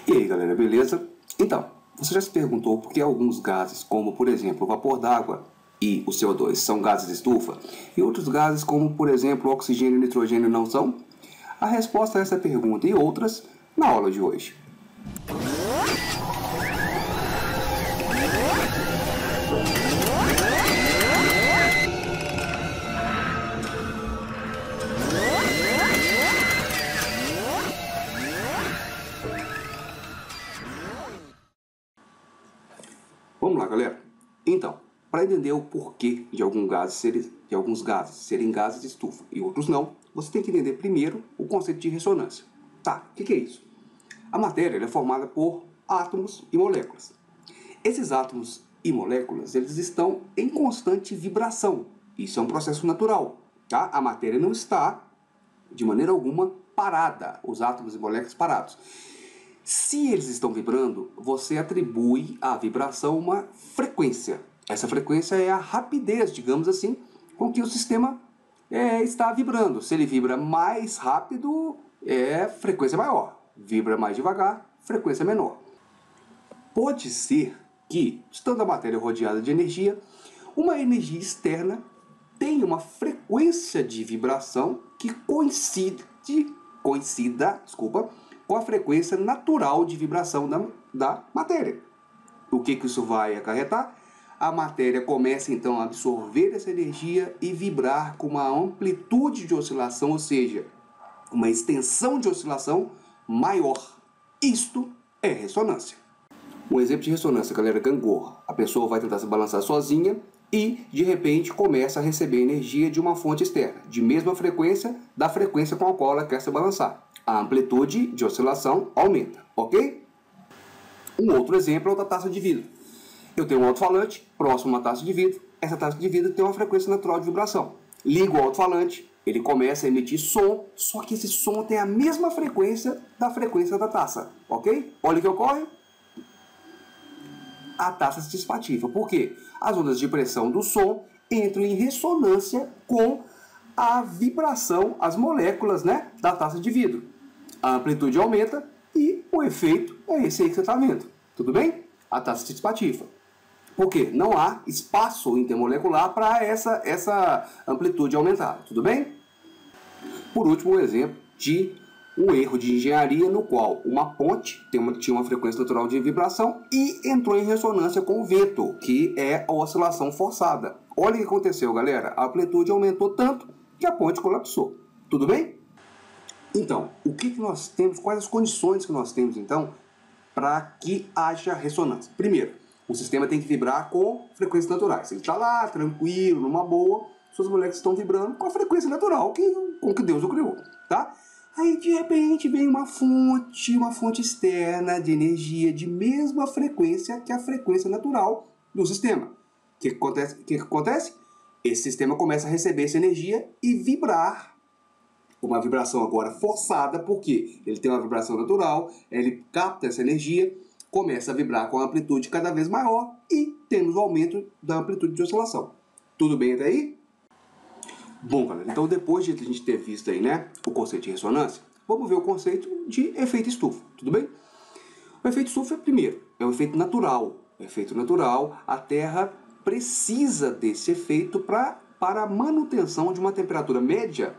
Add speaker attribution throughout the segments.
Speaker 1: E aí galera, beleza? Então, você já se perguntou por que alguns gases, como por exemplo o vapor d'água e o CO2, são gases estufa, e outros gases como por exemplo o oxigênio e o nitrogênio não são? A resposta a essa pergunta e outras na aula de hoje. Vamos lá, galera. Então, para entender o porquê de alguns gases serem gases de estufa e outros não, você tem que entender primeiro o conceito de ressonância. Tá, o que é isso? A matéria é formada por átomos e moléculas. Esses átomos e moléculas, eles estão em constante vibração. Isso é um processo natural, tá? A matéria não está, de maneira alguma, parada, os átomos e moléculas parados. Se eles estão vibrando, você atribui à vibração uma frequência. Essa frequência é a rapidez, digamos assim, com que o sistema está vibrando. Se ele vibra mais rápido, frequência maior. Vibra mais devagar, frequência menor. Pode ser que, estando a matéria rodeada de energia, uma energia externa tenha uma frequência de vibração que coincida com a frequência natural de vibração da matéria. O que isso vai acarretar? A matéria começa então a absorver essa energia e vibrar com uma amplitude de oscilação, ou seja, uma extensão de oscilação maior. Isto é ressonância. Um exemplo de ressonância, galera, é gangorra. A pessoa vai tentar se balançar sozinha e, de repente, começa a receber energia de uma fonte externa, de mesma frequência da frequência com a qual ela quer se balançar. A amplitude de oscilação aumenta, ok? Um outro exemplo é o da taça de vidro. Eu tenho um alto-falante próximo a uma taça de vidro. Essa taça de vidro tem uma frequência natural de vibração. Ligo o alto-falante, ele começa a emitir som, só que esse som tem a mesma frequência da taça, ok? Olha o que ocorre. A taça se espatifra. Por quê? As ondas de pressão do som entram em ressonância com a vibração, as moléculas, da taça de vidro. A amplitude aumenta e o efeito é esse aí que você está vendo. Tudo bem? A taça se espatifa. Por quê? Não há espaço intermolecular para essa amplitude aumentar. Tudo bem? Por último, um exemplo de um erro de engenharia no qual uma ponte tinha uma frequência natural de vibração e entrou em ressonância com o vento, que é a oscilação forçada. Olha o que aconteceu, galera. A amplitude aumentou tanto que a ponte colapsou. Tudo bem? Então, o que nós temos, quais as condições que nós temos, então, para que haja ressonância? Primeiro, o sistema tem que vibrar com frequências naturais. Ele está lá, tranquilo, numa boa, suas moléculas estão vibrando com a frequência natural com que Deus o criou, tá? Aí, de repente, vem uma fonte externa de energia de mesma frequência que a frequência natural do sistema. O que acontece? Esse sistema começa a receber essa energia e vibrar. Uma vibração agora forçada, porque ele tem uma vibração natural, ele capta essa energia, começa a vibrar com uma amplitude cada vez maior e temos o aumento da amplitude de oscilação. Tudo bem até aí? Bom, galera, então depois de a gente ter visto aí, o conceito de ressonância, vamos ver o conceito de efeito estufa, tudo bem? O efeito estufa, primeiro, é um efeito natural. O efeito natural, a Terra precisa desse efeito para a manutenção de uma temperatura média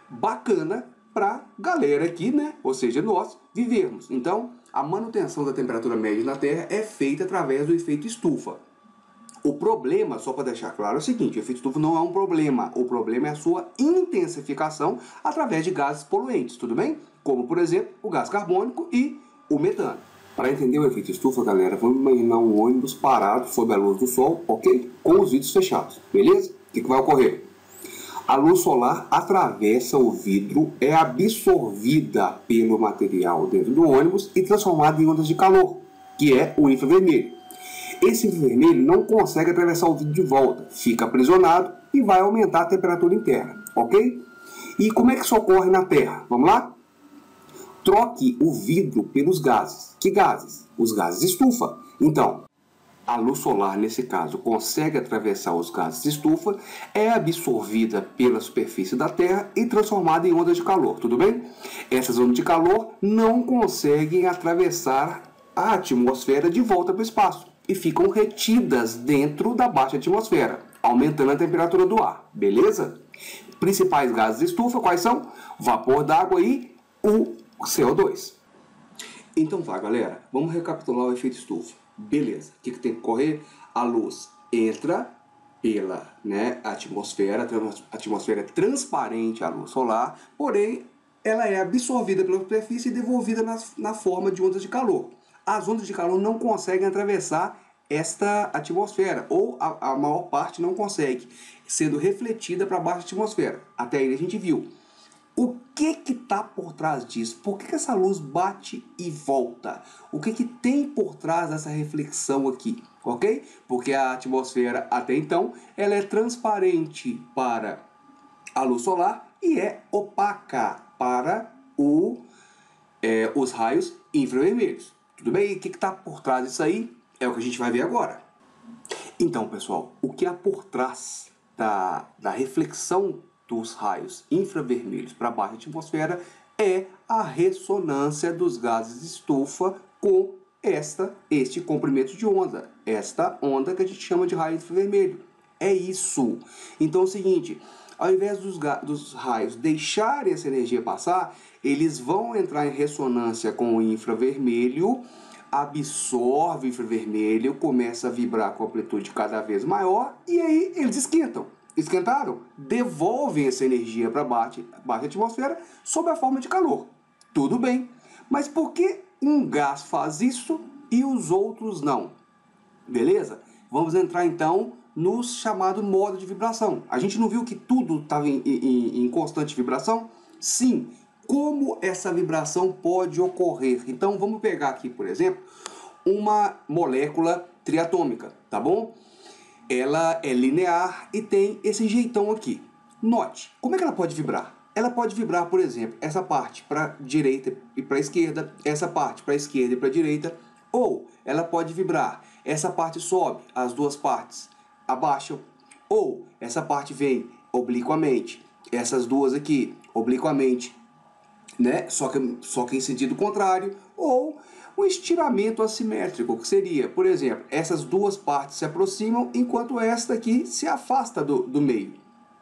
Speaker 1: bacana para a galera aqui, ou seja, nós vivermos. Então, a manutenção da temperatura média na Terra é feita através do efeito estufa. O problema, só para deixar claro, é o seguinte: o efeito estufa não é um problema. O problema é a sua intensificação através de gases poluentes, tudo bem? Como, por exemplo, o gás carbônico e o metano. Para entender o efeito estufa, galera, vamos imaginar um ônibus parado sob a luz do sol, ok? Com os vidros fechados, beleza? O que vai ocorrer? A luz solar atravessa o vidro, é absorvida pelo material dentro do ônibus e transformada em ondas de calor, que é o infravermelho. Esse infravermelho não consegue atravessar o vidro de volta, fica aprisionado e vai aumentar a temperatura interna, ok? E como é que isso ocorre na Terra? Vamos lá? Troque o vidro pelos gases. Que gases? Os gases de estufa. Então, a luz solar, nesse caso, consegue atravessar os gases de estufa, é absorvida pela superfície da Terra e transformada em ondas de calor, tudo bem? Essas ondas de calor não conseguem atravessar a atmosfera de volta para o espaço e ficam retidas dentro da baixa atmosfera, aumentando a temperatura do ar, beleza? Principais gases de estufa, quais são? Vapor d'água e o CO2. Então tá, galera, vamos recapitular o efeito estufa. Beleza, o que tem que ocorrer? A luz entra pela atmosfera, a atmosfera é transparente à luz solar, porém ela é absorvida pela superfície e devolvida na forma de ondas de calor. As ondas de calor não conseguem atravessar esta atmosfera, ou a maior parte não consegue, sendo refletida para baixo da atmosfera. Até aí a gente viu. O que está por trás disso? Por que essa luz bate e volta? O que tem por trás dessa reflexão aqui? Ok? Porque a atmosfera, até então, ela é transparente para a luz solar e é opaca para os raios infravermelhos. Tudo bem? E o que está por trás disso aí? É o que a gente vai ver agora. Então, pessoal, o que há por trás da reflexão dos raios infravermelhos para baixa atmosfera é a ressonância dos gases de estufa com este comprimento de onda, esta onda que a gente chama de raio infravermelho. É isso. Então é o seguinte, ao invés dos raios deixarem essa energia passar, eles vão entrar em ressonância com o infravermelho, absorve o infravermelho, começa a vibrar com amplitude cada vez maior e aí eles esquentam. Esquentaram, devolvem essa energia para baixa atmosfera sob a forma de calor. Tudo bem, mas por que um gás faz isso e os outros não? Beleza? Vamos entrar então no chamado modo de vibração. A gente não viu que tudo estava em constante vibração? Sim. Como essa vibração pode ocorrer? Então vamos pegar aqui, por exemplo, uma molécula triatômica, tá bom? Ela é linear e tem esse jeitão aqui. Note, como é que ela pode vibrar? Ela pode vibrar, por exemplo, essa parte para a direita e para a esquerda, essa parte para a esquerda e para a direita, ou ela pode vibrar, essa parte sobe, as duas partes abaixam, ou essa parte vem obliquamente, essas duas aqui obliquamente, só que em sentido contrário, ou um estiramento assimétrico, que seria, por exemplo, essas duas partes se aproximam enquanto esta aqui se afasta do meio.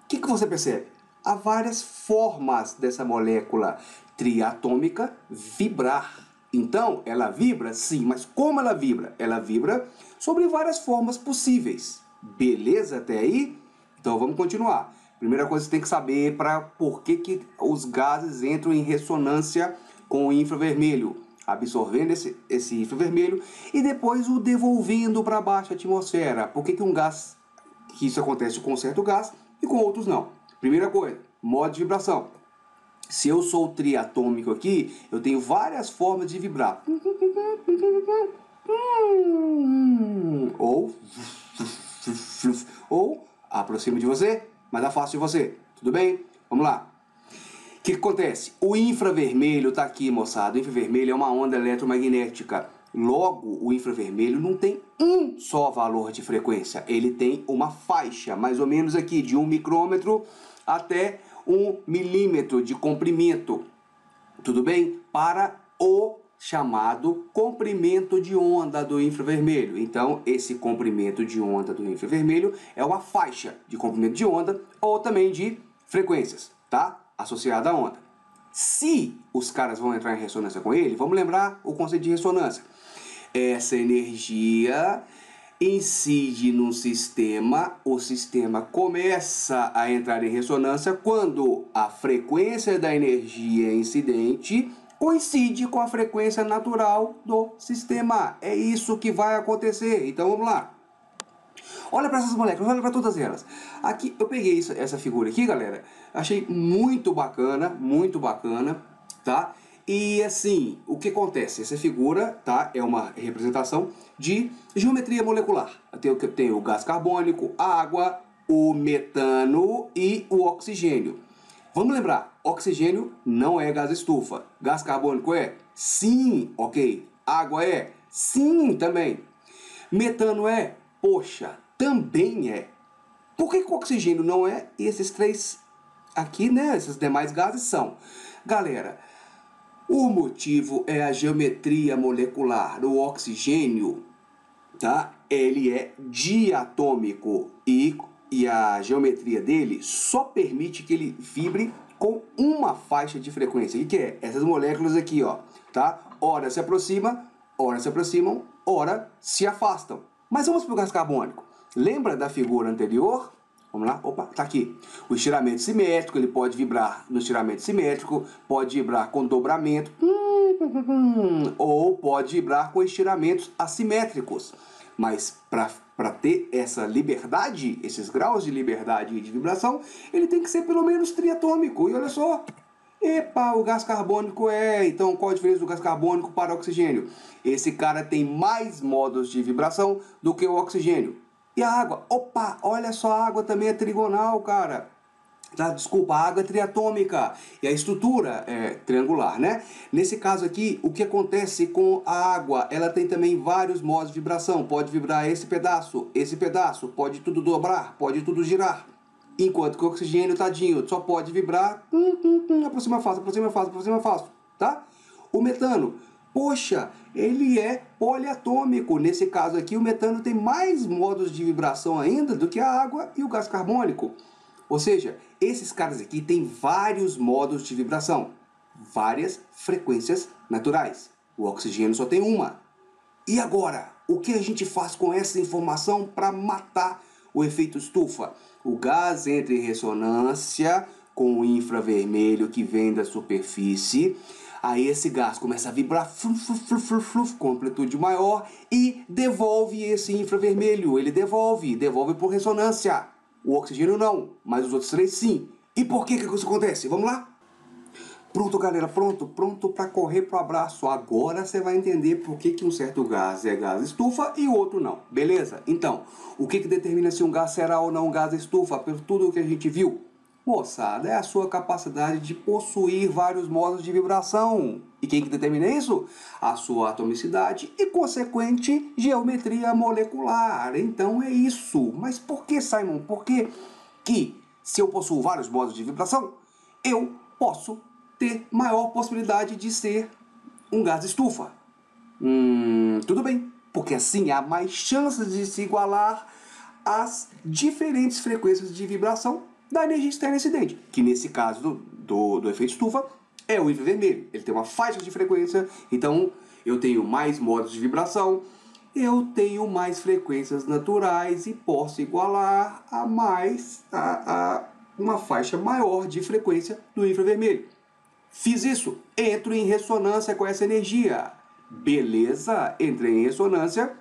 Speaker 1: O que você percebe? Há várias formas dessa molécula triatômica vibrar. Então, ela vibra? Sim, mas como ela vibra? Ela vibra sobre várias formas possíveis. Beleza até aí? Então, vamos continuar. Primeira coisa que você tem que saber por que os gases entram em ressonância com o infravermelho, absorvendo esse infravermelho e depois o devolvendo para baixa atmosfera. Por que que isso acontece com certo gás e com outros não? Primeira coisa, modo de vibração. Se eu sou triatômico aqui, eu tenho várias formas de vibrar. Ou aproximo de você, mas afasto de você. Tudo bem? Vamos lá. O que acontece? O infravermelho está aqui, moçada. O infravermelho é uma onda eletromagnética. Logo, o infravermelho não tem um só valor de frequência. Ele tem uma faixa, mais ou menos aqui, de 1 micrômetro até 1 milímetro de comprimento. Tudo bem? Para o chamado comprimento de onda do infravermelho. Então, esse comprimento de onda do infravermelho é uma faixa de comprimento de onda ou também de frequências, tá? Associada à onda. Se os caras vão entrar em ressonância com ele, vamos lembrar o conceito de ressonância. Essa energia incide no sistema, o sistema começa a entrar em ressonância quando a frequência da energia incidente coincide com a frequência natural do sistema. É isso que vai acontecer. Então vamos lá. Olha para essas moléculas, olha para todas elas. Aqui eu peguei essa figura aqui, galera. Achei muito bacana, tá? E assim, o que acontece? Essa figura, tá? É uma representação de geometria molecular. Tem o gás carbônico, a água, o metano e o oxigênio. Vamos lembrar, oxigênio não é gás estufa. Gás carbônico é? Sim, ok. Água é? Sim, também. Metano é? Poxa, também é. Por que o oxigênio não é? E esses três aqui, né? Esses demais gases são. Galera, o motivo é a geometria molecular. O oxigênio, tá? Ele é diatômico e a geometria dele só permite que ele vibre com uma faixa de frequência. O que é? Essas moléculas aqui, ó, tá? Ora se aproximam, ora se afastam. Mas vamos para o gás carbônico. Lembra da figura anterior? Vamos lá? Opa, tá aqui. O estiramento simétrico, ele pode vibrar no estiramento simétrico, pode vibrar com dobramento, ou pode vibrar com estiramentos assimétricos. Mas para ter essa liberdade, esses graus de liberdade e de vibração, ele tem que ser pelo menos triatômico. E olha só, epa, o gás carbônico é... Então, qual a diferença do gás carbônico para o oxigênio? Esse cara tem mais modos de vibração do que o oxigênio. E a água? Opa, olha só, a água também é trigonal, cara. Tá, desculpa, a água é triatômica e a estrutura é triangular, né? Nesse caso aqui, o que acontece com a água? Ela tem também vários modos de vibração. Pode vibrar esse pedaço, pode tudo dobrar, pode tudo girar. Enquanto que o oxigênio, tadinho, só pode vibrar, aproxima, afasta, tá? O metano, poxa, ele é poliatômico. Nesse caso aqui, o metano tem mais modos de vibração ainda do que a água e o gás carbônico. Ou seja, esses caras aqui têm vários modos de vibração, várias frequências naturais. O oxigênio só tem uma. E agora, o que a gente faz com essa informação para matar o efeito estufa? O gás entra em ressonância com o infravermelho que vem da superfície. Aí esse gás começa a vibrar com amplitude maior e devolve esse infravermelho. Ele devolve por ressonância. O oxigênio não, mas os outros três sim. E por que isso acontece? Vamos lá? Pronto, galera, pronto para correr pro abraço. Agora você vai entender por que um certo gás é gás estufa e o outro não. Beleza? Então, o que determina se um gás será ou não um gás estufa? Por tudo o que a gente viu. Moçada, é a sua capacidade de possuir vários modos de vibração. E quem que determina isso? A sua atomicidade e consequente geometria molecular. Então é isso. Mas por que, Simon? Por que se eu possuo vários modos de vibração, eu posso ter maior possibilidade de ser um gás estufa? Tudo bem, porque assim há mais chances de se igualar às diferentes frequências de vibração da energia externa incidente, que nesse caso do efeito estufa é o infravermelho. Ele tem uma faixa de frequência, então eu tenho mais modos de vibração, eu tenho mais frequências naturais e posso igualar a uma faixa maior de frequência do infravermelho. Fiz isso, entro em ressonância com essa energia. Beleza, entrei em ressonância,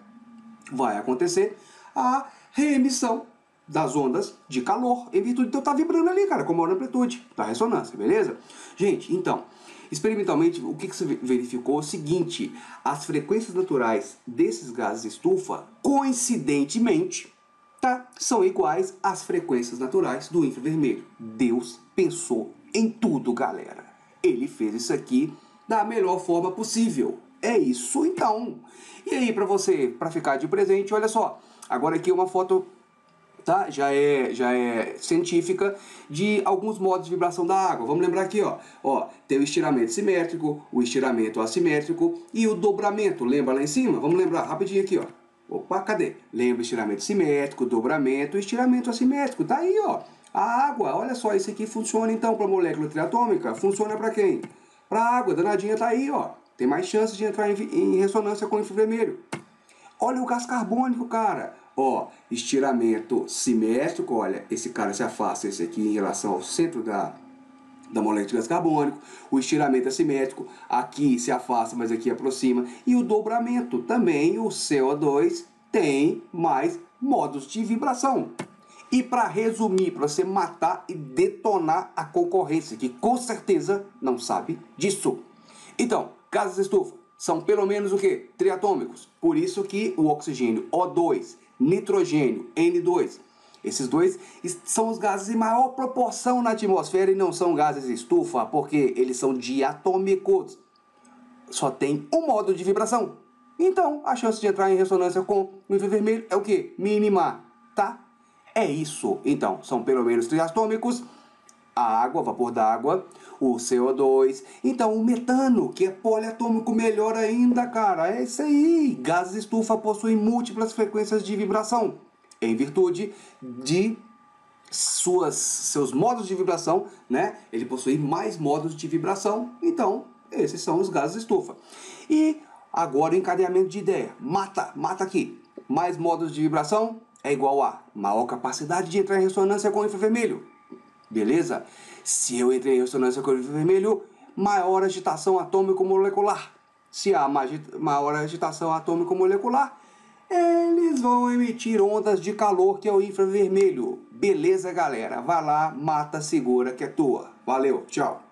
Speaker 1: vai acontecer a reemissão das ondas de calor, em virtude de eu estar vibrando ali, cara, com maior amplitude da ressonância, beleza? Gente, então, experimentalmente, o que se verificou é o seguinte: as frequências naturais desses gases estufa, coincidentemente, tá, são iguais às frequências naturais do infravermelho. Deus pensou em tudo, galera. Ele fez isso aqui da melhor forma possível. É isso, então. E aí, para ficar de presente, olha só. Agora aqui uma foto, tá? Já é científica, de alguns modos de vibração da água. Vamos lembrar aqui, ó, tem o estiramento simétrico, o estiramento assimétrico e o dobramento. Lembra lá em cima? Vamos lembrar rapidinho aqui, ó. Opa, cadê? Lembra estiramento simétrico, dobramento e estiramento assimétrico. Tá aí, ó. A água, olha só, isso aqui funciona então para a molécula triatômica. Funciona para quem? Para a água, danadinha tá aí, ó. Tem mais chances de entrar em ressonância com o infravermelho. Olha o gás carbônico, cara. Ó, estiramento simétrico, olha, esse cara se afasta, esse aqui em relação ao centro da molécula de gás carbônico. O estiramento assimétrico, aqui se afasta, mas aqui aproxima. E o dobramento, também o CO2 tem mais modos de vibração. E para resumir, para você matar e detonar a concorrência, que com certeza não sabe disso. Então, gases estufa são pelo menos o quê? Triatômicos. Por isso que o oxigênio O2, nitrogênio N2, esses dois são os gases em maior proporção na atmosfera e não são gases estufa, porque eles são diatômicos. Só tem um modo de vibração. Então, a chance de entrar em ressonância com o infravermelho é o quê? Mínima, tá? É isso. Então, são pelo menos 3 atômicos, a água, vapor d'água, o CO2. Então, o metano, que é poliatômico, melhor ainda, cara. É isso aí. Gases estufa possuem múltiplas frequências de vibração, em virtude de seus modos de vibração, né? Ele possui mais modos de vibração, então esses são os gases estufa. E agora o encadeamento de ideia, mata aqui. Mais modos de vibração é igual a maior capacidade de entrar em ressonância com o infravermelho. Beleza? Se eu entrei em ressonância com o infravermelho, maior agitação atômico-molecular. Se há maior agitação atômico-molecular, eles vão emitir ondas de calor, que é o infravermelho. Beleza, galera? Vai lá, mata, segura, que é tua. Valeu, tchau.